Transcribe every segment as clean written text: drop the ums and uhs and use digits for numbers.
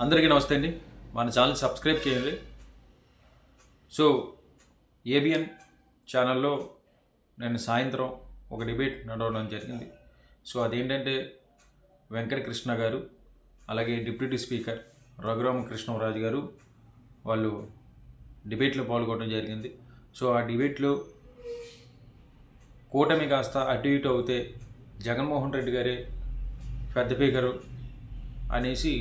అందరికీ నమస్తే అండి. మన ఛానల్ సబ్స్క్రైబ్ చేయండి. సో ఏబిఎన్ ఛానల్లో నేను సాయంత్రం ఒక డిబేట్ నడవడం జరిగింది. సో అదేంటంటే వెంకటకృష్ణ గారు అలాగే డిప్యూటీ స్పీకర్ రఘురామకృష్ణరాజు గారు వాళ్ళు డిబేట్లో పాల్గొనడం జరిగింది. సో ఆ డిబేట్లో కూటమి కాస్త అటు ఇటు అవుతే జగన్మోహన్ రెడ్డి గారే పెద్ద స్పీకరు అనేసి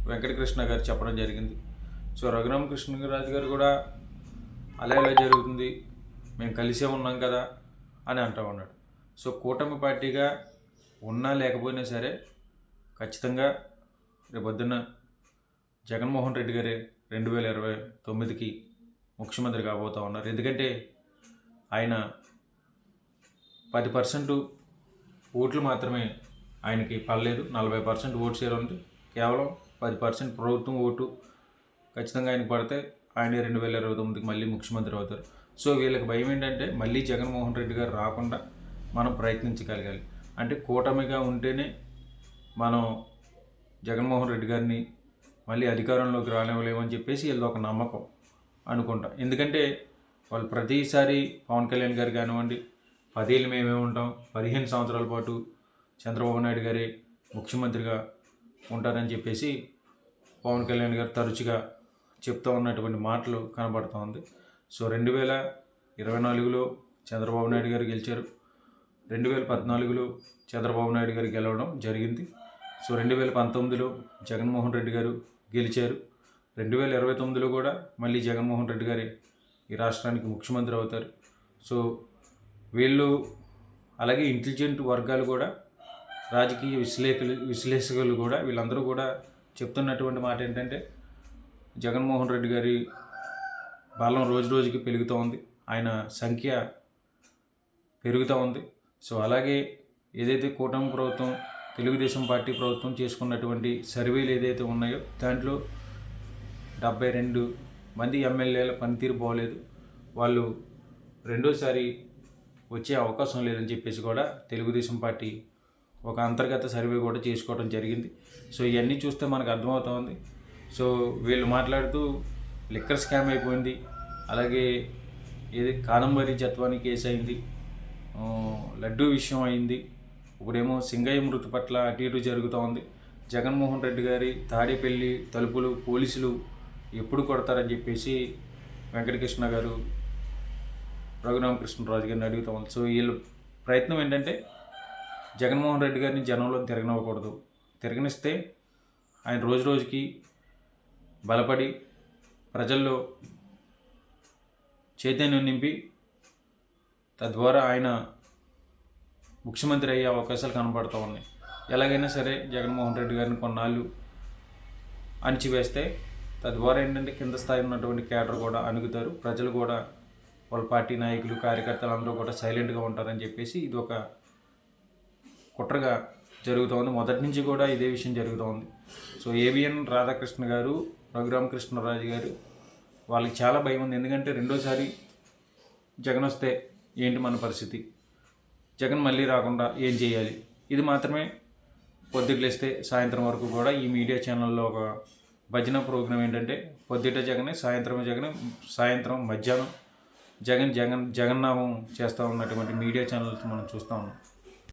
వెంకటకృష్ణ గారు చెప్పడం జరిగింది. సో రఘురామకృష్ణరాజు గారు కూడా అలా ఎలా జరుగుతుంది, మేము కలిసే ఉన్నాం కదా అని అంటూ ఉన్నాడు. సో కూటమి పార్టీగా ఉన్నా లేకపోయినా సరే ఖచ్చితంగా రేపొద్దున్న జగన్మోహన్ రెడ్డి గారే 2029కి ముఖ్యమంత్రి కాబోతూ ఉన్నారు. ఎందుకంటే ఆయన 10% ఓట్లు మాత్రమే ఆయనకి పడలేదు. 40% ఓటు షేర్ ఉంది. కేవలం 10% ప్రభుత్వం ఓటు ఖచ్చితంగా ఆయనకు పడితే ఆయన 2029కి మళ్ళీ ముఖ్యమంత్రి అవుతారు. సో వీళ్ళకి భయం ఏంటంటే మళ్ళీ జగన్మోహన్ రెడ్డి గారు రాకుండా మనం ప్రయత్నించగలగాలి. అంటే కూటమిగా ఉంటేనే మనం జగన్మోహన్ రెడ్డి గారిని మళ్ళీ అధికారంలోకి రానివ్వలేమని చెప్పేసి వీళ్ళు ఒక నమ్మకం అనుకుంటా. ఎందుకంటే వాళ్ళు ప్రతిసారి పవన్ కళ్యాణ్ గారు కానివ్వండి, 10 ఏళ్ళు మేమే ఉంటాం, 15 సంవత్సరాల పాటు చంద్రబాబు నాయుడు గారే ముఖ్యమంత్రిగా ఉంటారని చెప్పేసి పవన్ కళ్యాణ్ గారు తరచుగా చెప్తూ ఉన్నటువంటి మాటలు కనబడుతూ ఉంది. సో 2024లో చంద్రబాబు నాయుడు గారు గెలిచారు. 2014లో చంద్రబాబు నాయుడు గారు గెలవడం జరిగింది. సో 2019లో జగన్మోహన్ రెడ్డి గారు గెలిచారు. 2029లో కూడా మళ్ళీ జగన్మోహన్ రెడ్డి గారి ఈ రాష్ట్రానికి ముఖ్యమంత్రి అవుతారు. సో వీళ్ళు అలాగే ఇంటెలిజెంట్ వర్గాలు కూడా, రాజకీయ విశ్లేషకులు కూడా, వీళ్ళందరూ కూడా చెప్తున్నటువంటి మాట ఏంటంటే జగన్మోహన్ రెడ్డి గారి బలం రోజు రోజుకి పెరుగుతూ ఉంది, ఆయన సంఖ్య పెరుగుతూ ఉంది. సో అలాగే ఏదైతే కూటమి ప్రభుత్వం, తెలుగుదేశం పార్టీ ప్రభుత్వం చేసుకున్నటువంటి సర్వేలు ఏదైతే ఉన్నాయో దాంట్లో 72 మంది ఎమ్మెల్యేల పనితీరు బాగోలేదు, వాళ్ళు రెండోసారి వచ్చే అవకాశం లేదని చెప్పేసి కూడా తెలుగుదేశం పార్టీ ఒక అంతర్గత సర్వే కూడా చేసుకోవడం జరిగింది. సో ఇవన్నీ చూస్తే మనకు అర్థమవుతూ ఉంది. సో వీళ్ళు మాట్లాడుతూ లిక్కర్ స్కామ్ అయిపోయింది, అలాగే ఏది కాదంబరి జత్వాని కేసు అయింది, లడ్డూ విషయం అయింది, ఇప్పుడేమో సింగయ్య మృతి పట్ల అటు ఇటు జరుగుతూ ఉంది, జగన్మోహన్ రెడ్డి గారి తాడేపల్లి తలుపులు పోలీసులు ఎప్పుడు కొడతారని చెప్పేసి వెంకటకృష్ణ గారు రఘురామకృష్ణరాజు గారిని అడుగుతూ ఉంది. సో వీళ్ళు ప్రయత్నం ఏంటంటే జగన్మోహన్ రెడ్డి గారిని జనంలో తిరగనివ్వకూడదు, తిరగనిస్తే ఆయన రోజు రోజుకి బలపడి ప్రజల్లో చైతన్యం నింపి తద్వారా ఆయన ముఖ్యమంత్రి అయ్యే అవకాశాలు కనబడుతూ ఉన్నాయి. ఎలాగైనా సరే జగన్మోహన్ రెడ్డి గారిని కొన్నాళ్ళు అణిచివేస్తే తద్వారా ఏంటంటే కింద స్థాయి ఉన్నటువంటి కేడర్ కూడా అణుగుతారు, ప్రజలు కూడా వాళ్ళ పార్టీ నాయకులు కార్యకర్తలు అందరూ కూడా సైలెంట్గా ఉంటారని చెప్పేసి ఇది ఒక కుట్రగా జరుగుతోంది. మొదటి నుంచి కూడా ఇదే విషయం జరుగుతోంది. సో ఏబిఎన్ రాధాకృష్ణ గారు, రఘురామకృష్ణరాజు గారు వాళ్ళకి చాలా భయం ఉంది. ఎందుకంటే రెండోసారి జగన్ వస్తే ఏంటి మన పరిస్థితి, జగన్ మళ్ళీ రాకుండా ఏం చేయాలి, ఇది మాత్రమే పొద్దుట్లేస్తే సాయంత్రం వరకు కూడా ఈ మీడియా ఛానల్లో ఒక భజన ప్రోగ్రాం ఏంటంటే పొద్దుట జగనే, సాయంత్రం జగనే, సాయంత్రం మధ్యాహ్నం జగన్నామం చేస్తూ ఉన్నటువంటి మీడియా ఛానల్స్ మనం చూస్తూ ఉన్నాం.